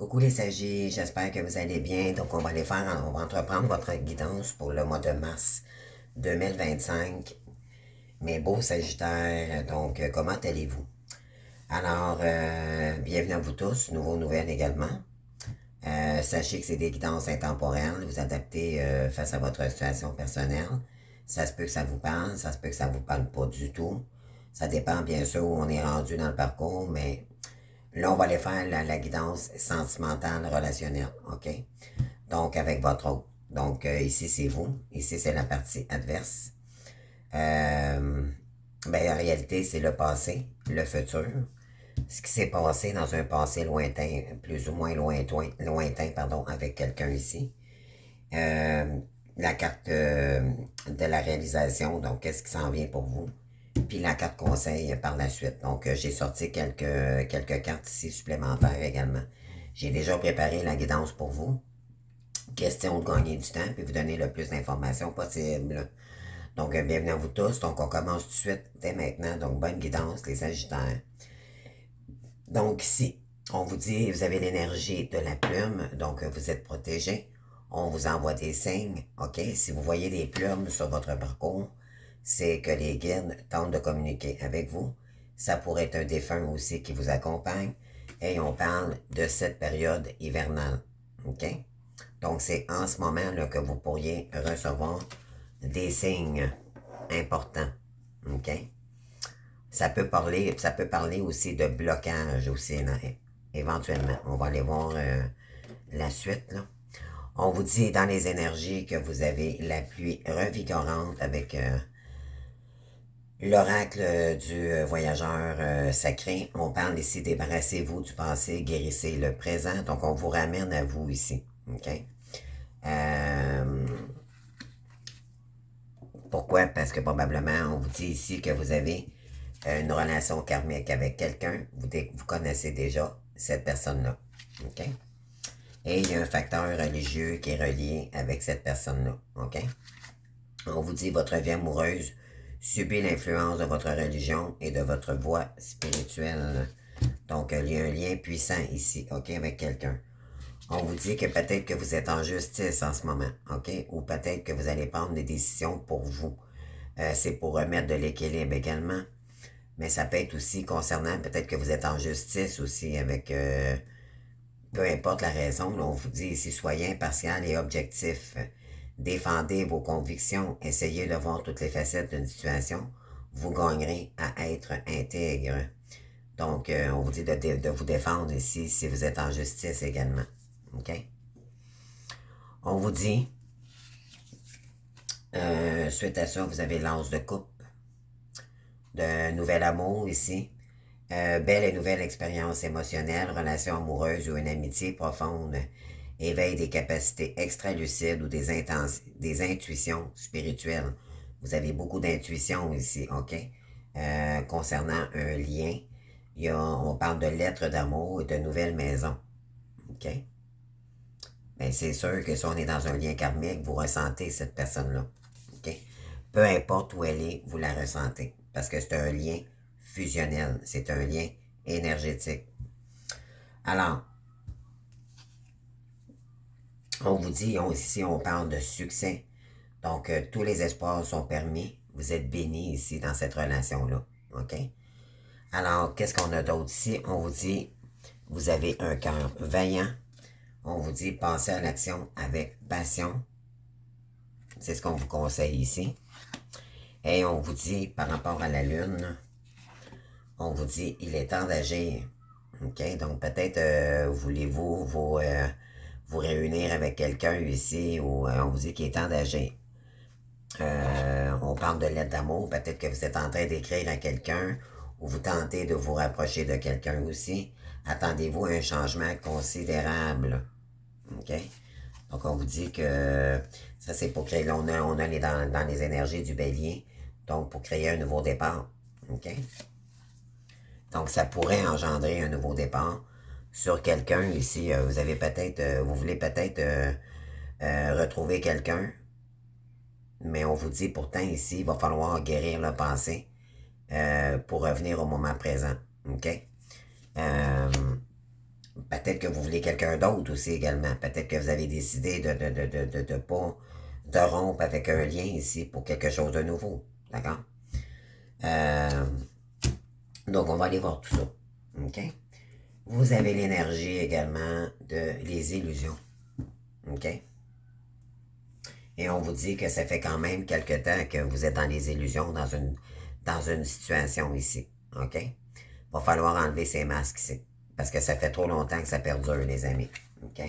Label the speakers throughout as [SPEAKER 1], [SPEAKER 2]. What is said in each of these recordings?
[SPEAKER 1] Coucou les sagittaires, j'espère que vous allez bien. Donc, on va entreprendre votre guidance pour le mois de mars 2025. Mes beaux sagittaires, donc, comment allez-vous? Alors, bienvenue à vous tous, nouveaux nouvelles également. Sachez que c'est des guidances intemporelles, vous adaptez face à votre situation personnelle. Ça se peut que ça vous parle, ça se peut que ça vous parle pas du tout. Ça dépend bien sûr où on est rendu dans le parcours, mais là, on va aller faire la guidance sentimentale relationnelle, OK? Donc, avec votre autre. Donc, ici, c'est vous. Ici, c'est la partie adverse. Ben, en réalité, c'est le passé, le futur. Ce qui s'est passé dans un passé lointain, plus ou moins lointain pardon, avec quelqu'un ici. Euh, la carte de la réalisation, donc qu'est-ce qui s'en vient pour vous. Puis la carte conseil par la suite. Donc j'ai sorti quelques cartes ici supplémentaires également. J'ai déjà préparé la guidance pour vous. Question de gagner du temps, puis vous donner le plus d'informations possible. Donc bienvenue à vous tous. Donc on commence tout de suite dès maintenant. Donc bonne guidance les sagittaires. Donc ici, on vous dit, vous avez l'énergie de la plume, donc vous êtes protégé. On vous envoie des signes, OK? Si vous voyez des plumes sur votre parcours, c'est que les guides tentent de communiquer avec vous. Ça pourrait être un défunt aussi qui vous accompagne. Et on parle de cette période hivernale, OK? Donc c'est en ce moment là, que vous pourriez recevoir des signes importants, OK? Ça peut parler aussi de blocage aussi, éventuellement. On va aller voir la suite, là. On vous dit dans les énergies que vous avez la pluie revigorante avec l'oracle du voyageur sacré. On parle ici, débarrassez-vous du passé, guérissez le présent. Donc, on vous ramène à vous ici. OK? Pourquoi? Parce que probablement, on vous dit ici que vous avez une relation karmique avec quelqu'un, vous connaissez déjà cette personne-là. OK? Et il y a un facteur religieux qui est relié avec cette personne-là. OK? On vous dit votre vie amoureuse subit l'influence de votre religion et de votre voie spirituelle. Donc, il y a un lien puissant ici, OK, avec quelqu'un. On vous dit que peut-être que vous êtes en justice en ce moment, OK? Ou peut-être que vous allez prendre des décisions pour vous. C'est pour remettre de l'équilibre également. Mais ça peut être aussi concernant, peut-être que vous êtes en justice aussi avec, peu importe la raison, là, on vous dit ici, soyez impartial et objectif. Défendez vos convictions, essayez de voir toutes les facettes d'une situation. Vous gagnerez à être intègre. Donc, on vous dit de vous défendre ici si vous êtes en justice également. OK? On vous dit, suite à ça, vous avez l'anse de coupe, de nouvel amour ici. Belle et nouvelle expérience émotionnelle, relation amoureuse ou une amitié profonde, éveil des capacités extra-lucides ou des intuitions spirituelles. Vous avez beaucoup d'intuitions ici, OK? Concernant un lien, on parle de lettres d'amour et de nouvelles maisons, OK? Bien, c'est sûr que si on est dans un lien karmique, vous ressentez cette personne-là, OK? Peu importe où elle est, vous la ressentez, parce que c'est un lien fusionnel, c'est un lien énergétique. Alors, on vous dit, ici on parle de succès, donc tous les espoirs sont permis, vous êtes bénis ici dans cette relation-là, OK? Alors, qu'est-ce qu'on a d'autre ici? On vous dit, vous avez un cœur vaillant, on vous dit, pensez à l'action avec passion, c'est ce qu'on vous conseille ici. Et on vous dit, par rapport à la lune, on vous dit, il est temps d'agir. OK? Donc, peut-être voulez-vous vous réunir avec quelqu'un ici ou on vous dit qu'il est temps d'agir. On parle de lettre d'amour. Peut-être que vous êtes en train d'écrire à quelqu'un ou vous tentez de vous rapprocher de quelqu'un aussi. Attendez-vous à un changement considérable. OK? Donc, on vous dit que ça, c'est pour créer... Là, on est dans les énergies du bélier. Donc, pour créer un nouveau départ. OK? Donc, ça pourrait engendrer un nouveau départ sur quelqu'un ici. Vous avez peut-être... vous voulez peut-être retrouver quelqu'un. Mais on vous dit pourtant ici, il va falloir guérir le passé pour revenir au moment présent. OK? Peut-être que vous voulez quelqu'un d'autre aussi également. Peut-être que vous avez décidé de pas de rompre avec un lien ici pour quelque chose de nouveau. D'accord? Euh, donc, on va aller voir tout ça. OK? Vous avez l'énergie également de les illusions. OK? Et on vous dit que ça fait quand même quelque temps que vous êtes dans les illusions, dans une situation ici. OK? Va falloir enlever ces masques ici. Parce que ça fait trop longtemps que ça perdure, les amis. OK?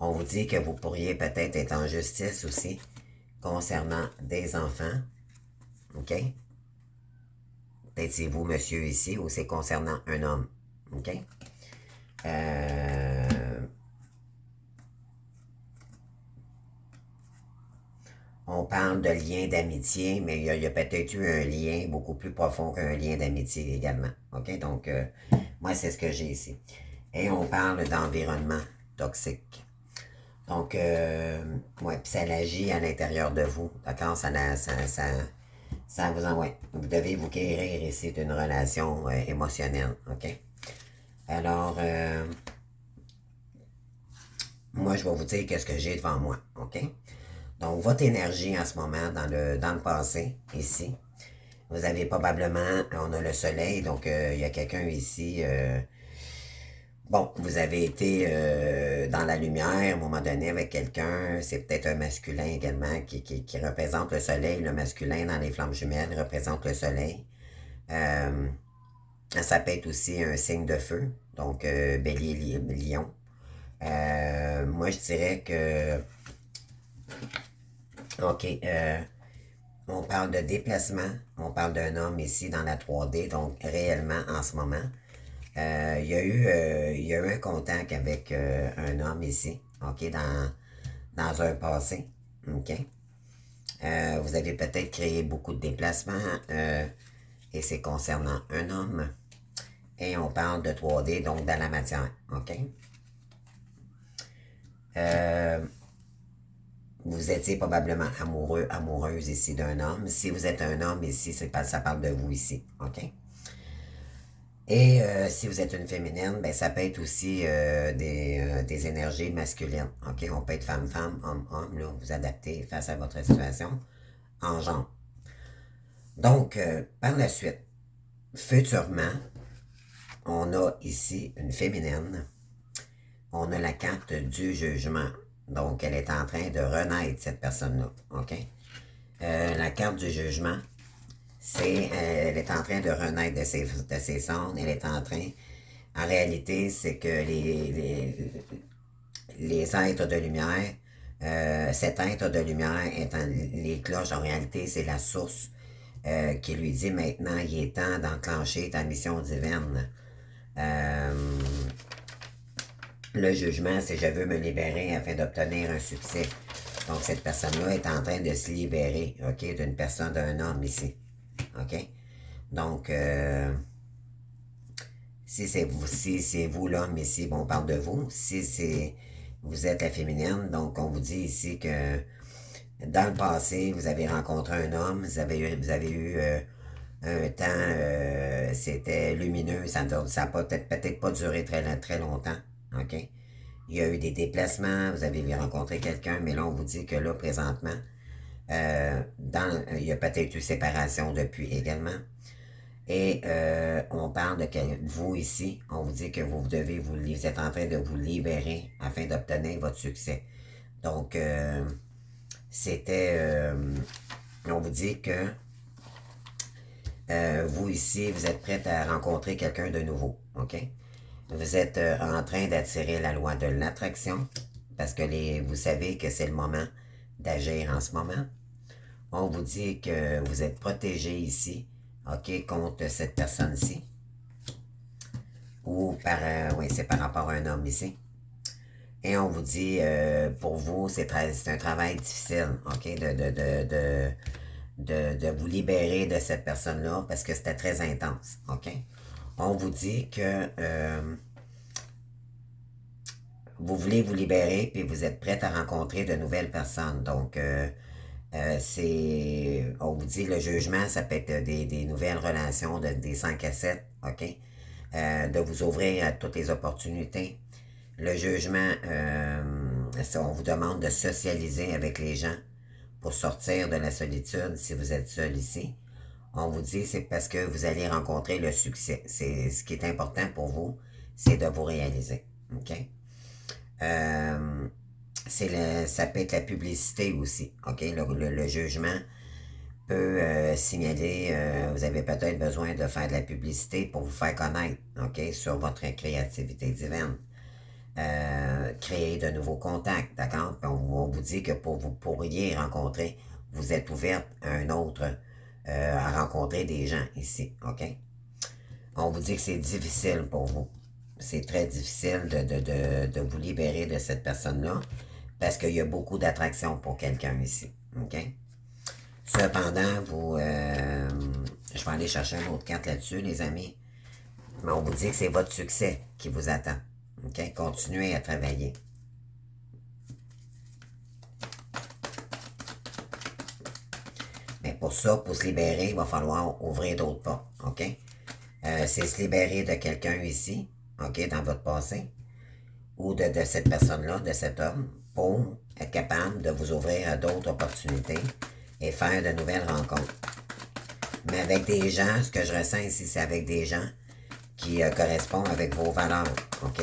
[SPEAKER 1] On vous dit que vous pourriez peut-être être en justice aussi concernant des enfants. OK? Peut-être c'est vous, monsieur, ici, ou c'est concernant un homme. OK? On parle de lien d'amitié, mais il y a peut-être eu un lien beaucoup plus profond qu'un lien d'amitié également. OK? Donc, moi, c'est ce que j'ai ici. Et on parle d'environnement toxique. Donc, ouais, puis ça agit à l'intérieur de vous. D'accord? Ça vous envoie. Vous devez vous guérir ici d'une relation émotionnelle. OK? Alors, moi, je vais vous dire qu'est-ce que j'ai devant moi. OK? Donc, votre énergie en ce moment dans le passé, ici, vous avez probablement, on a le soleil, donc il y a quelqu'un ici, bon, vous avez été dans la lumière à un moment donné avec quelqu'un, c'est peut-être un masculin également qui représente le soleil, le masculin dans les flammes jumelles représente le soleil. Ça peut être aussi un signe de feu, donc bélier, lion. Moi, je dirais que, ok, on parle de déplacement, on parle d'un homme ici dans la 3D, donc réellement en ce moment. Il y a eu un contact avec un homme ici, ok, dans un passé, ok. Vous avez peut-être créé beaucoup de déplacements et c'est concernant un homme. Et on parle de 3D, donc dans la matière, ok. Vous étiez probablement amoureux, amoureuse ici d'un homme. Si vous êtes un homme ici, ça parle de vous ici, ok. Et si vous êtes une féminine, ben, ça peut être aussi des énergies masculines. OK? On peut être femme-femme, homme-homme, là, vous adaptez face à votre situation en genre. Donc, par la suite, futurement, on a ici une féminine. On a la carte du jugement. Donc, elle est en train de renaître, cette personne-là. OK? La carte du jugement, elle est en train de renaître de ses cendres. Elle est en train. En réalité, c'est que les êtres de lumière, cet être de lumière étant les cloches, en réalité, c'est la source qui lui dit maintenant, il est temps d'enclencher ta mission divine. Le jugement, c'est je veux me libérer afin d'obtenir un succès. Donc, cette personne-là est en train de se libérer, OK, d'une personne, d'un homme ici. OK? Donc, si c'est vous l'homme ici, bon, on parle de vous. Si vous êtes la féminine, donc on vous dit ici que dans le passé, vous avez rencontré un homme, vous avez eu un temps, c'était lumineux, ça n'a peut-être pas duré très longtemps, ok? Il y a eu des déplacements, vous avez rencontré quelqu'un, mais là, on vous dit que là, présentement, il y a peut-être eu séparation depuis également. Et on parle de que vous ici, on vous dit que vous êtes en train de vous libérer afin d'obtenir votre succès. Donc, on vous dit que vous ici, vous êtes prête à rencontrer quelqu'un de nouveau, ok? Vous êtes en train d'attirer la loi de l'attraction parce que vous savez que c'est le moment d'agir en ce moment. On vous dit que vous êtes protégé ici, ok, contre cette personne-ci. Ou oui, c'est par rapport à un homme ici. Et on vous dit, pour vous, c'est un travail difficile, ok, de vous libérer de cette personne-là parce que c'était très intense, ok. On vous dit que vous voulez vous libérer puis vous êtes prête à rencontrer de nouvelles personnes. Donc, On vous dit, le jugement, ça peut être des nouvelles relations, des 5 à 7, OK? De vous ouvrir à toutes les opportunités. Le jugement, on vous demande de socialiser avec les gens pour sortir de la solitude si vous êtes seul ici. On vous dit c'est parce que vous allez rencontrer le succès. C'est ce qui est important pour vous, c'est de vous réaliser. OK? Euh, ça peut être la publicité aussi. OK? Le jugement peut signaler, vous avez peut-être besoin de faire de la publicité pour vous faire connaître, OK? Sur votre créativité divine. Créer de nouveaux contacts, d'accord? On vous dit que vous pourriez rencontrer, vous êtes ouverte à un autre, à rencontrer des gens ici, OK? On vous dit que c'est difficile pour vous. C'est très difficile de vous libérer de cette personne-là parce qu'il y a beaucoup d'attraction pour quelqu'un ici, OK? Cependant, je vais aller chercher une autre carte là-dessus, les amis. Mais on vous dit que c'est votre succès qui vous attend. OK? Continuez à travailler. Mais pour ça, pour se libérer, il va falloir ouvrir d'autres portes. OK? C'est se libérer de quelqu'un ici, OK, dans votre passé, ou de cette personne-là, de cet homme, pour être capable de vous ouvrir à d'autres opportunités et faire de nouvelles rencontres. Mais avec des gens, ce que je ressens ici, c'est avec des gens qui correspondent avec vos valeurs, OK?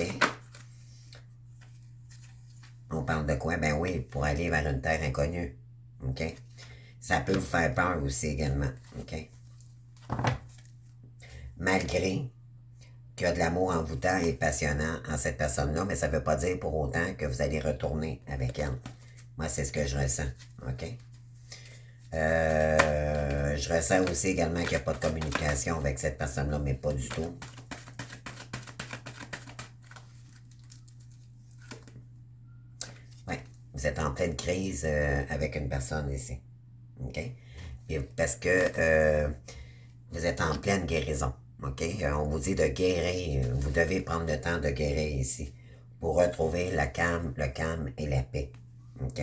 [SPEAKER 1] On parle de quoi? Ben oui, pour aller vers une terre inconnue, OK? Ça peut vous faire peur aussi également, OK? Malgré qu'il y a de l'amour envoûtant et passionnant en cette personne-là, mais ça ne veut pas dire pour autant que vous allez retourner avec elle. Moi, c'est ce que je ressens, OK? Je ressens aussi également qu'il n'y a pas de communication avec cette personne-là, mais pas du tout. Ouais, vous êtes en pleine crise avec une personne ici, OK? Et parce que vous êtes en pleine guérison, OK? On vous dit de guérir, vous devez prendre le temps de guérir ici pour retrouver le calme et la paix, OK?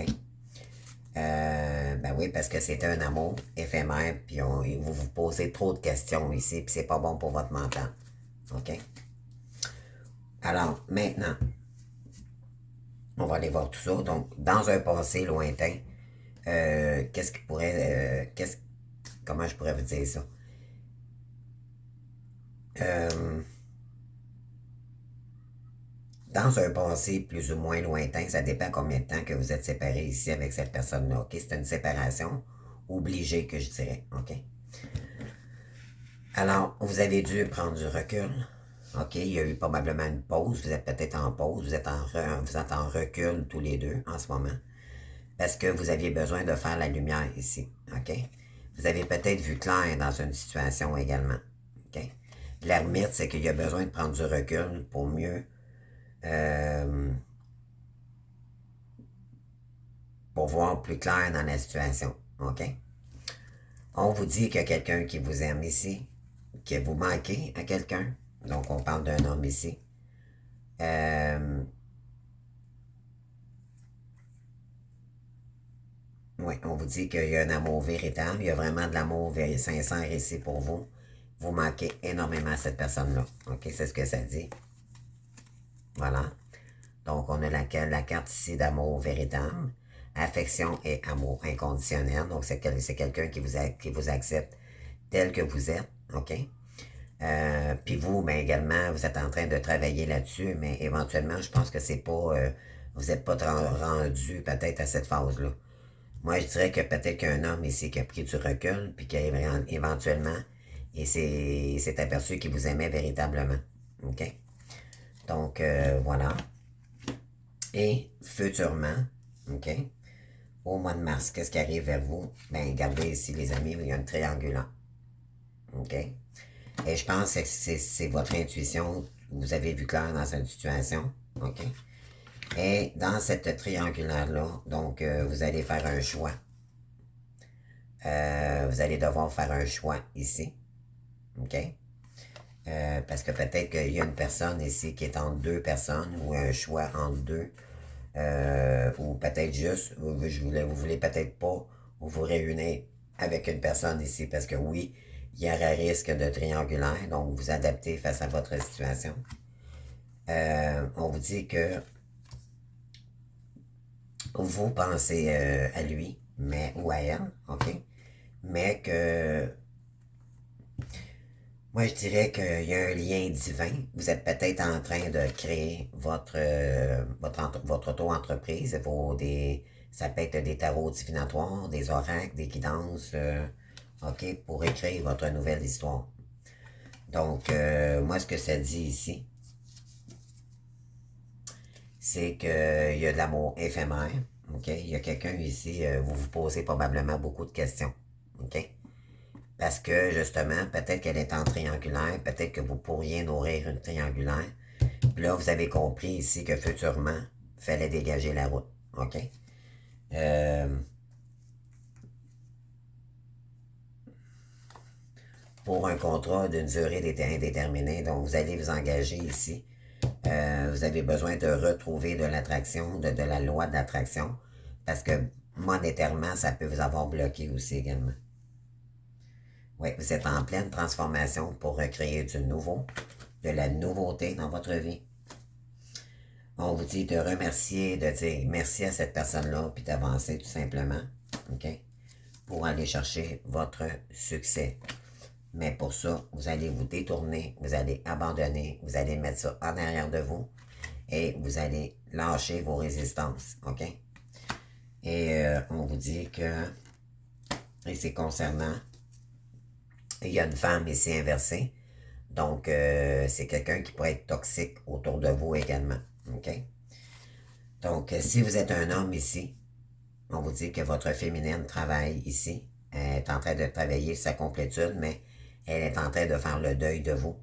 [SPEAKER 1] Ben oui, parce que c'est un amour éphémère, puis vous vous posez trop de questions ici, puis c'est pas bon pour votre mental. OK? Alors, maintenant, on va aller voir tout ça. Donc, dans un passé lointain, qu'est-ce qui pourrait... comment je pourrais vous dire ça? Dans un passé plus ou moins lointain, ça dépend combien de temps que vous êtes séparés ici avec cette personne-là. OK? C'est une séparation obligée, que je dirais. OK? Alors, vous avez dû prendre du recul. OK? Il y a eu probablement une pause. Vous êtes peut-être en pause. Vous êtes en recul tous les deux en ce moment. Parce que vous aviez besoin de faire la lumière ici. OK? Vous avez peut-être vu clair dans une situation également. OK? L'ermite, c'est qu'il y a besoin de prendre du recul pour mieux pour voir plus clair dans la situation. OK? On vous dit qu'il y a quelqu'un qui vous aime ici, que vous manquez à quelqu'un. Donc, on parle d'un homme ici. Oui, on vous dit qu'il y a un amour véritable. Il y a vraiment de l'amour sincère ici pour vous. Vous manquez énormément à cette personne-là. OK? C'est ce que ça dit. Voilà. Donc, on a la carte ici d'amour véritable, affection et amour inconditionnel. Donc, c'est quelqu'un qui vous accepte tel que vous êtes, OK? Puis vous, ben, également, vous êtes en train de travailler là-dessus, mais éventuellement, je pense que c'est pas... vous n'êtes pas rendu peut-être à cette phase-là. Moi, je dirais que peut-être qu'un homme ici qui a pris du recul, puis qui a éventuellement, et s'est aperçu qu'il vous aimait véritablement, OK? Donc, voilà. Et futurement, OK, au mois de mars, qu'est-ce qui arrive vers vous? Ben, regardez ici, les amis, il y a une triangulaire. OK? Et je pense que c'est votre intuition. Vous avez vu clair dans cette situation. OK? Et dans cette triangulaire-là, donc, vous allez faire un choix. Vous allez devoir faire un choix ici. OK? Parce que peut-être qu'il y a une personne ici qui est entre deux personnes ou un choix entre deux. Ou peut-être juste, vous voulez peut-être pas vous vous réunissez avec une personne ici, parce que oui, il y aura risque de triangulaire, donc vous adaptez face à votre situation. On vous dit que vous pensez à lui, mais ou à elle, ok? Mais que moi je dirais qu'il y a un lien divin. Vous êtes peut-être en train de créer votre auto-entreprise. Ça peut être des tarots divinatoires, des oracles, des guidances, ok, pour écrire votre nouvelle histoire. Donc, moi, ce que ça dit ici, c'est qu'il y a de l'amour éphémère. OK? Il y a quelqu'un ici, vous vous posez probablement beaucoup de questions. OK? Parce que, justement, peut-être qu'elle est en triangulaire, peut-être que vous pourriez nourrir une triangulaire. Puis là, vous avez compris ici que futurement, il fallait dégager la route. OK? Euh, pour un contrat d'une durée indéterminée, donc vous allez vous engager ici. Vous avez besoin de retrouver de l'attraction, de la loi de l'attraction, parce que monétairement, ça peut vous avoir bloqué aussi également. Oui, vous êtes en pleine transformation pour recréer du nouveau, de la nouveauté dans votre vie. On vous dit de remercier, de dire merci à cette personne-là, puis d'avancer tout simplement, OK? Pour aller chercher votre succès. Mais pour ça, vous allez vous détourner, vous allez abandonner, vous allez mettre ça en arrière de vous et vous allez lâcher vos résistances, OK? Et on vous dit que, et c'est concernant, il y a une femme ici inversée, donc c'est quelqu'un qui pourrait être toxique autour de vous également, OK? Donc, si vous êtes un homme ici, on vous dit que votre féminine travaille ici, elle est en train de travailler sa complétude, mais elle est en train de faire le deuil de vous.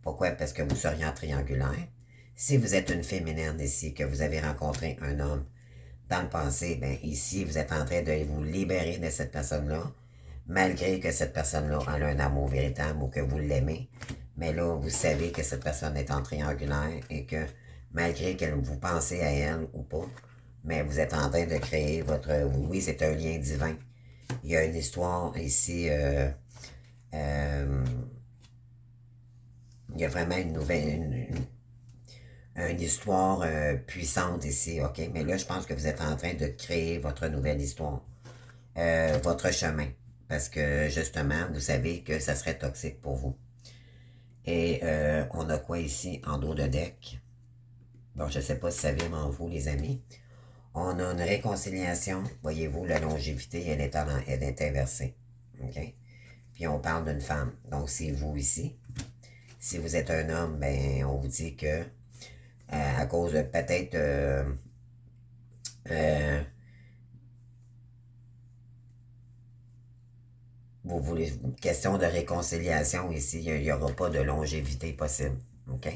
[SPEAKER 1] Pourquoi? Parce que vous seriez en triangulaire. Si vous êtes une féminine ici, que vous avez rencontré un homme dans le passé, bien ici, vous êtes en train de vous libérer de cette personne-là, malgré que cette personne-là a un amour véritable ou que vous l'aimez. Mais là, vous savez que cette personne est en triangulaire et que malgré que vous pensez à elle ou pas, mais vous êtes en train de créer votre... Oui, c'est un lien divin. Il y a une histoire ici... il y a vraiment une nouvelle... Une histoire puissante ici, OK? Mais là, je pense que vous êtes en train de créer votre nouvelle histoire. Votre chemin. Parce que, justement, vous savez que ça serait toxique pour vous. Et on a quoi ici en dos de deck? Bon, je ne sais pas si ça vient en vous, les amis. On a une réconciliation. Voyez-vous, la longévité, elle est inversée. OK? Puis on parle d'une femme. Donc, c'est vous ici. Si vous êtes un homme, ben, on vous dit que à cause de peut-être vous voulez question de réconciliation ici, il n'y aura pas de longévité possible. OK?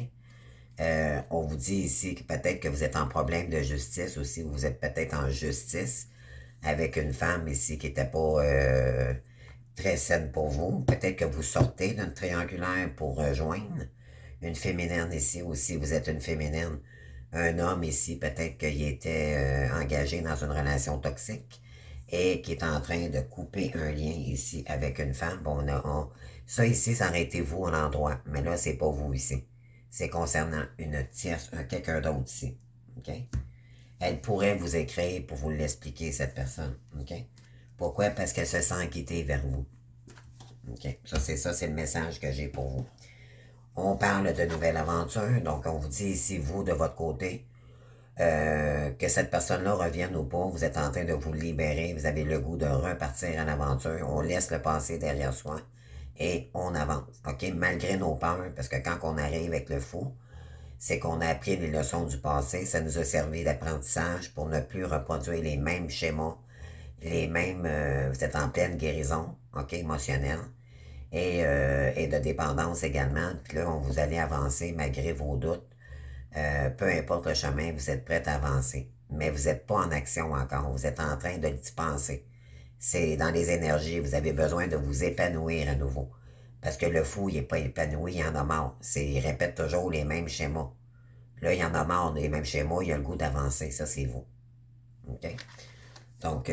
[SPEAKER 1] On vous dit ici que peut-être que vous êtes en problème de justice aussi, ou vous êtes peut-être en justice avec une femme ici qui n'était pas très saine pour vous. Peut-être que vous sortez d'un triangulaire pour rejoindre une féminine ici aussi. Vous êtes une féminine. Un homme ici, peut-être qu'il était engagé dans une relation toxique et qui est en train de couper un lien ici avec une femme. Bon, ça ici, ça aurait été vous en endroit, mais là, c'est pas vous ici. C'est concernant une tierce, quelqu'un d'autre ici. OK? Elle pourrait vous écrire pour vous l'expliquer, cette personne. OK? Pourquoi? Parce qu'elle se sent quittée vers vous. OK? Ça, c'est le message que j'ai pour vous. On parle de nouvelles aventures, donc on vous dit ici, vous, de votre côté, que cette personne-là revienne ou pas, vous êtes en train de vous libérer, vous avez le goût de repartir à l'aventure, on laisse le passé derrière soi et on avance, OK? Malgré nos peurs, parce que quand on arrive avec le fou, c'est qu'on a appris les leçons du passé, ça nous a servi d'apprentissage pour ne plus reproduire les mêmes schémas, les mêmes, vous êtes en pleine guérison, OK, émotionnelle, et de dépendance également, puis là, vous allez avancer malgré vos doutes, peu importe le chemin, vous êtes prêt à avancer. Mais vous n'êtes pas en action encore. Vous êtes en train de d'y penser. C'est dans les énergies. Vous avez besoin de vous épanouir à nouveau. Parce que le fou, il n'est pas épanoui, il en a marre. Il répète toujours les mêmes schémas. Là, il en a marre des mêmes schémas, il a le goût d'avancer. Ça, c'est vous. OK? Donc,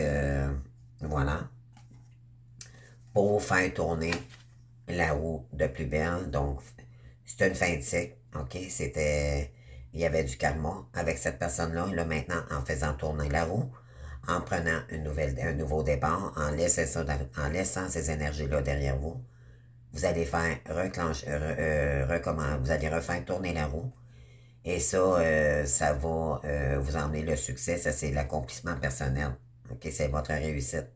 [SPEAKER 1] Voilà. Pour faire tourner la roue de plus belle. Donc, c'est une fin de cycle. OK? C'était. Il y avait du karma avec cette personne-là. Là, maintenant, en faisant tourner la roue, en prenant un nouveau départ, en laissant ces énergies-là derrière vous, vous allez faire vous allez refaire tourner la roue. Et ça, ça va vous emmener le succès. Ça, c'est l'accomplissement personnel. OK? C'est votre réussite.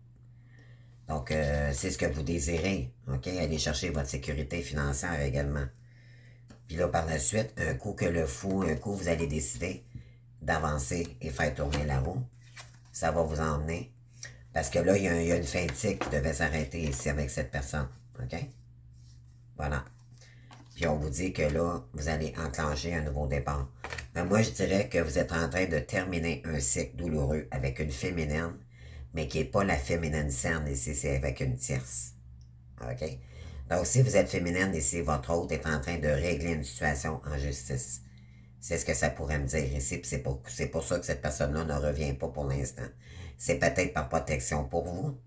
[SPEAKER 1] Donc, c'est ce que vous désirez. OK? Allez chercher votre sécurité financière également. Puis là, par la suite, un coup, vous allez décider d'avancer et faire tourner la roue. Ça va vous emmener. Parce que là, il y a une fin de cycle qui devait s'arrêter ici avec cette personne. OK? Voilà. Puis on vous dit que là, vous allez enclencher un nouveau départ. Mais moi, je dirais que vous êtes en train de terminer un cycle douloureux avec une féminine, mais qui n'est pas la féminine saine ici, c'est avec une tierce. OK? Donc, si vous êtes féminine ici, votre hôte est en train de régler une situation en justice. C'est ce que ça pourrait me dire ici, puis c'est pour ça que cette personne-là ne revient pas pour l'instant. C'est peut-être par protection pour vous,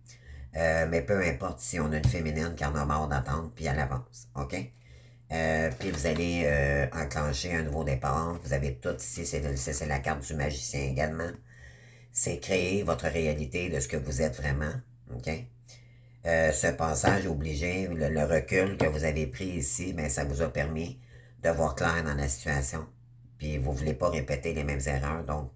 [SPEAKER 1] mais peu importe si on a une féminine qui en a marre d'attendre, puis elle avance. OK? Puis vous allez enclencher un nouveau départ. Vous avez tout ici, c'est la carte du magicien également. C'est créer votre réalité de ce que vous êtes vraiment. OK? Ce passage obligé, le recul que vous avez pris ici, ben, ça vous a permis de voir clair dans la situation. Puis vous ne voulez pas répéter les mêmes erreurs. Donc,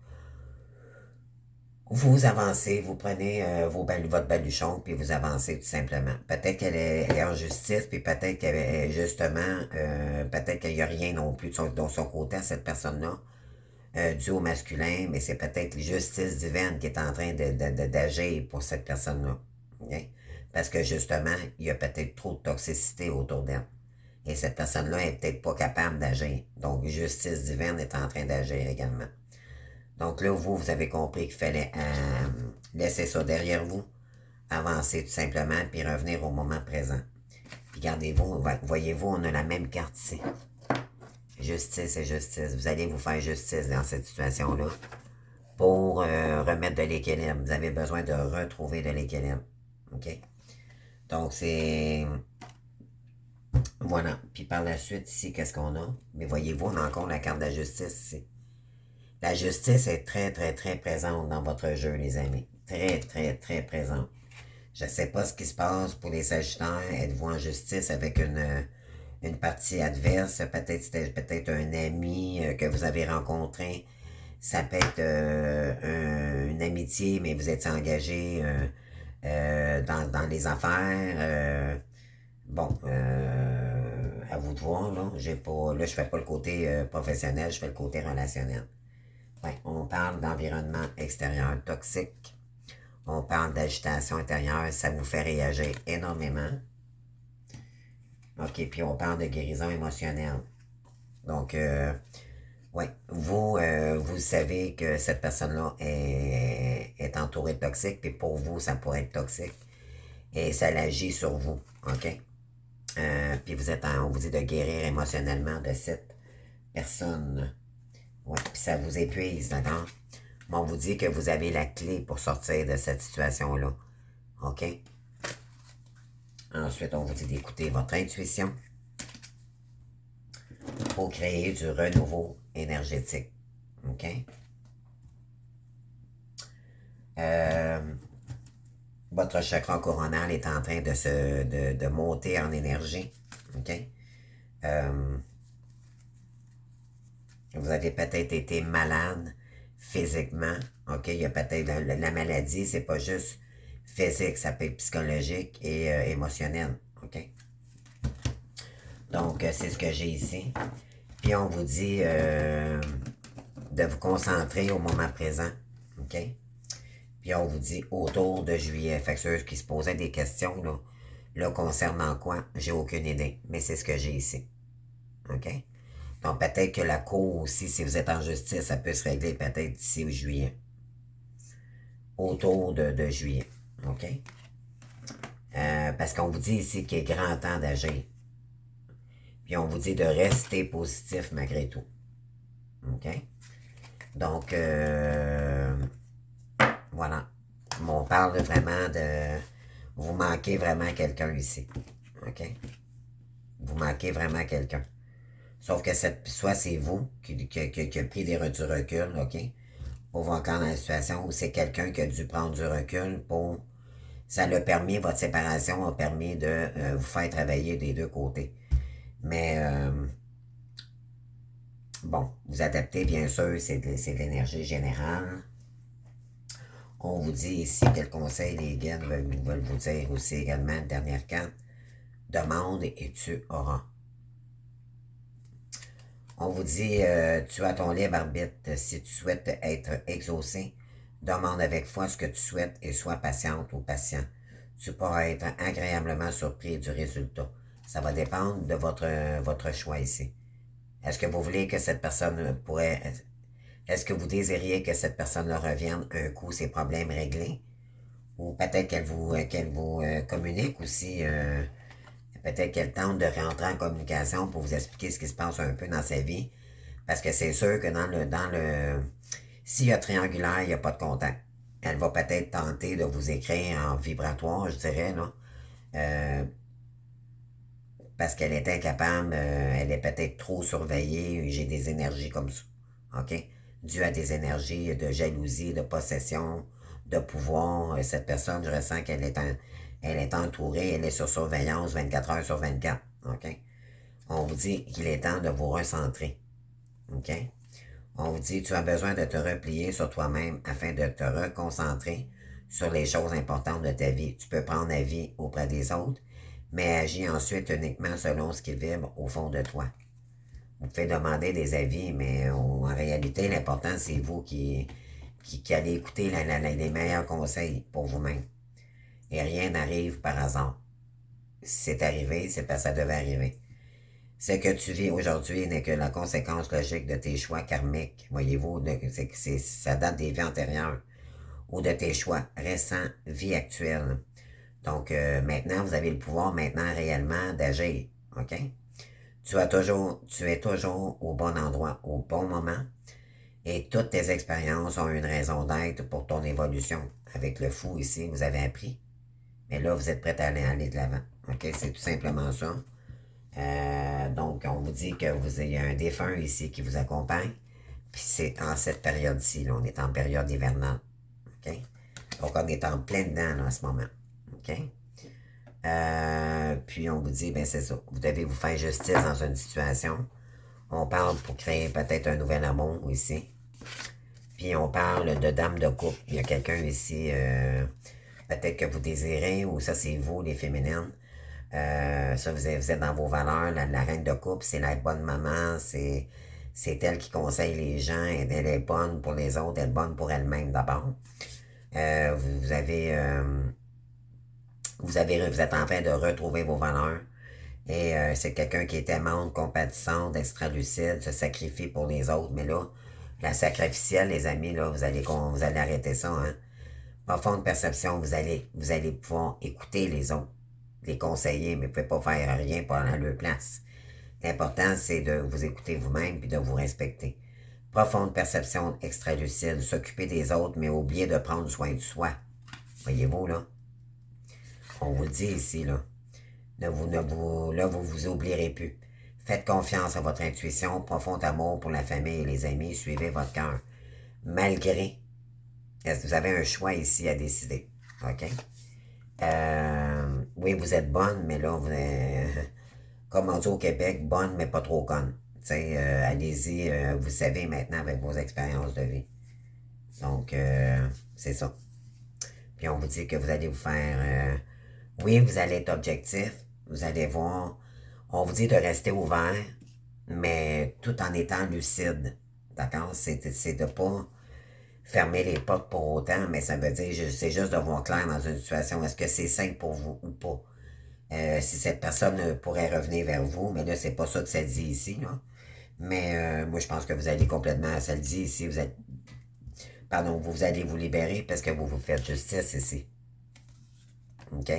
[SPEAKER 1] vous avancez, vous prenez votre baluchon, puis vous avancez tout simplement. Peut-être elle est en justice, puis peut-être qu'elle est justement, peut-être qu'il n'y a rien non plus de son côté à cette personne-là, dû au masculin, mais c'est peut-être la justice divine qui est en train d'agir pour cette personne-là. Okay? Parce que justement, il y a peut-être trop de toxicité autour d'elle. Et cette personne-là est peut-être pas capable d'agir. Donc, justice divine est en train d'agir également. Donc là, vous avez compris qu'il fallait laisser ça derrière vous, avancer tout simplement, puis revenir au moment présent. Puis gardez-vous, voyez-vous, on a la même carte ici. Justice et justice. Vous allez vous faire justice dans cette situation-là pour remettre de l'équilibre. Vous avez besoin de retrouver de l'équilibre. OK? Donc, c'est... Voilà. Puis par la suite, ici, qu'est-ce qu'on a? Mais voyez-vous, on a encore la carte de la justice ici. La justice est très, très, très présente dans votre jeu, les amis. Très, très, très présente. Je ne sais pas ce qui se passe pour les Sagittaires. Êtes-vous en justice avec une partie adverse? Peut-être c'était peut-être un ami que vous avez rencontré. Ça peut être une amitié, mais vous êtes engagé dans les affaires. Bon, à vous de voir, là. Là, je fais pas le côté professionnel, je fais le côté relationnel. Ouais, on parle d'environnement extérieur toxique. On parle d'agitation intérieure, ça vous fait réagir énormément. OK, puis on parle de guérison émotionnelle. Donc, oui, vous savez que cette personne-là est entourée de toxiques, puis pour vous, ça pourrait être toxique. Et ça l'agit sur vous, OK? Puis on vous dit de guérir émotionnellement de cette personne. Oui, puis ça vous épuise, d'accord? Mais on vous dit que vous avez la clé pour sortir de cette situation-là. OK? Ensuite, on vous dit d'écouter votre intuition pour créer du renouveau énergétique. OK? Votre chakra coronal est en train de monter en énergie. OK? Vous avez peut-être été malade physiquement. OK? Il y a peut-être la maladie, c'est pas juste physique, ça peut être psychologique et émotionnel. OK? Donc, c'est ce que j'ai ici. Puis on vous dit de vous concentrer au moment présent. OK? Puis on vous dit autour de juillet. Fait que ceux qui se posaient des questions, là concernant quoi, j'ai aucune idée. Mais c'est ce que j'ai ici. OK? Donc peut-être que la cour aussi, si vous êtes en justice, ça peut se régler peut-être d'ici au juillet. Autour de juillet. OK? Parce qu'on vous dit ici qu'il est grand temps d'agir. Puis on vous dit de rester positif malgré tout. OK? Donc, voilà. on parle vraiment de... Vous manquez vraiment quelqu'un ici. OK? Vous manquez vraiment quelqu'un. Sauf que soit c'est vous qui a pris du recul, OK? Pour voir quand dans la situation où c'est quelqu'un qui a dû prendre du recul pour... Ça l'a permis, votre séparation a permis de vous faire travailler des deux côtés. Mais bon, vous adaptez, bien sûr, c'est de l'énergie générale. On vous dit ici quel conseil les guides veulent vous dire aussi également, dernière carte. Demande et tu auras. On vous dit, tu as ton libre arbitre. Si tu souhaites être exaucé, demande avec foi ce que tu souhaites et sois patiente ou patient. Tu pourras être agréablement surpris du résultat. Ça va dépendre de votre choix ici. Est-ce que vous voulez que cette personne pourrait... Est-ce que vous désiriez que cette personne revienne un coup ses problèmes réglés? Ou peut-être qu'elle vous communique aussi, peut-être qu'elle tente de rentrer en communication pour vous expliquer ce qui se passe un peu dans sa vie. Parce que c'est sûr que s'il y a triangulaire, il n'y a pas de contact. Elle va peut-être tenter de vous écrire en vibratoire, je dirais, là. Parce qu'elle est incapable, elle est peut-être trop surveillée, j'ai des énergies comme ça. OK? Dû à des énergies de jalousie, de possession, de pouvoir. Cette personne, je ressens elle est entourée, elle est sur surveillance 24 heures sur 24. OK? On vous dit qu'il est temps de vous recentrer. OK? On vous dit, tu as besoin de te replier sur toi-même afin de te reconcentrer sur les choses importantes de ta vie. Tu peux prendre avis auprès des autres, mais agis ensuite uniquement selon ce qui vibre au fond de toi. Vous pouvez demander des avis, mais en réalité, l'important, c'est vous qui allez écouter les meilleurs conseils pour vous-même. Et rien n'arrive par hasard. Si c'est arrivé, c'est parce que ça devait arriver. Ce que tu vis aujourd'hui n'est que la conséquence logique de tes choix karmiques. Voyez-vous, ça date des vies antérieures ou de tes choix récents, vie actuelle. Donc, maintenant, vous avez le pouvoir maintenant réellement d'agir. OK? Tu es toujours au bon endroit, au bon moment, et toutes tes expériences ont une raison d'être pour ton évolution. Avec le fou ici, vous avez appris. Mais là, vous êtes prêt à aller de l'avant. OK? C'est tout simplement ça. Donc, on vous dit que vous ayez un défunt ici qui vous accompagne. Puis c'est en cette période-ci, on est en période hivernale. OK? Donc, on est en plein dedans là, en ce moment. OK? Puis on vous dit, ben c'est ça. Vous devez vous faire justice dans une situation. On parle pour créer peut-être un nouvel amour ici. Puis on parle de dame de coupe. Il y a quelqu'un ici, peut-être que vous désirez, ou ça c'est vous, les féminines. Ça, vous êtes dans vos valeurs. La reine de coupe, c'est la bonne maman, c'est elle qui conseille les gens, elle est bonne pour les autres, elle est bonne pour elle-même d'abord. Vous êtes en train de retrouver vos valeurs. Et c'est quelqu'un qui est aimante, compatissante, extra-lucide, se sacrifie pour les autres. Mais là, la sacrificielle, les amis, là, vous allez arrêter ça, hein. Profonde perception, vous allez pouvoir écouter les autres, les conseiller, mais vous ne pouvez pas faire rien pendant leur place. L'important, c'est de vous écouter vous-même puis de vous respecter. Profonde perception extra-lucide, s'occuper des autres, mais oublier de prendre soin de soi. Voyez-vous, là? On vous le dit ici, là. Là, vous vous oublierez plus. Faites confiance à votre intuition, profond amour pour la famille et les amis, suivez votre cœur. Malgré, vous avez un choix ici à décider. OK? Oui, vous êtes bonne, mais là, comme on dit au Québec, bonne, mais pas trop conne. Allez-y, vous savez maintenant avec vos expériences de vie. Donc, c'est ça. Puis on vous dit que vous allez vous faire... oui, vous allez être objectif. Vous allez voir. On vous dit de rester ouvert, mais tout en étant lucide. D'accord? C'est de pas fermer les portes pour autant, mais ça veut dire, c'est juste de voir clair dans une situation. Est-ce que c'est sain pour vous ou pas? Si cette personne pourrait revenir vers vous, mais là, c'est pas ça que ça dit ici, là. Mais moi, je pense que vous allez complètement, ça le dit ici, vous allez vous libérer parce que vous vous faites justice ici. OK?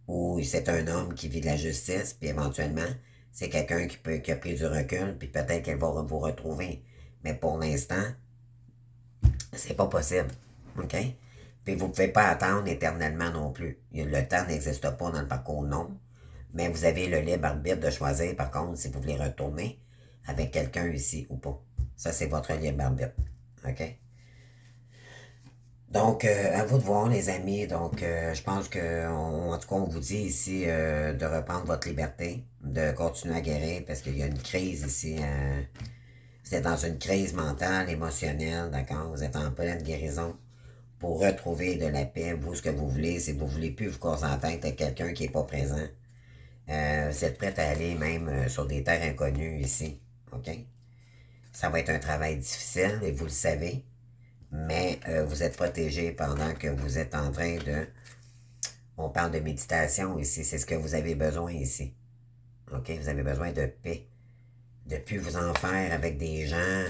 [SPEAKER 1] Ou c'est un homme qui vit de la justice, puis éventuellement, c'est quelqu'un qui a pris du recul, puis peut-être qu'elle va vous retrouver. Mais pour l'instant, c'est pas possible. OK? Puis vous ne pouvez pas attendre éternellement non plus. Le temps n'existe pas dans le parcours non. Mais vous avez le libre arbitre de choisir, par contre, si vous voulez retourner avec quelqu'un ici ou pas. Ça, c'est votre libre arbitre. OK? Donc, à vous de voir, les amis. Donc, je pense que, en tout cas, on vous dit ici de reprendre votre liberté, de continuer à guérir, parce qu'il y a une crise ici. Vous êtes dans une crise mentale, émotionnelle, d'accord? Vous êtes en pleine guérison pour retrouver de la paix. Vous, ce que vous voulez, c'est que vous ne voulez plus vous casser en tête avec quelqu'un qui n'est pas présent. Vous êtes prêt à aller même sur des terres inconnues ici, OK? Ça va être un travail difficile, et vous le savez, mais vous êtes protégé pendant que vous êtes en train de... On parle de méditation ici, c'est ce que vous avez besoin ici. OK? Vous avez besoin de paix. De ne plus vous en faire avec des gens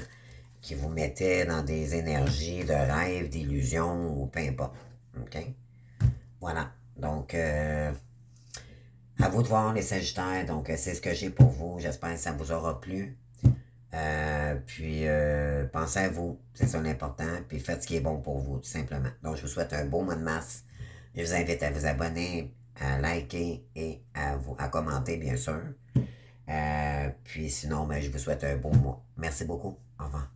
[SPEAKER 1] qui vous mettaient dans des énergies de rêve, d'illusion, ou peu importe. OK? Voilà. Donc, à vous de voir les Sagittaires. Donc, c'est ce que j'ai pour vous. J'espère que ça vous aura plu. Puis, pensez à vous. C'est ça l'important. Puis, faites ce qui est bon pour vous, tout simplement. Donc, je vous souhaite un beau mois de mars. Je vous invite à vous abonner, à liker et à commenter, bien sûr. Puis, sinon, ben, je vous souhaite un bon mois. Merci beaucoup. Au revoir.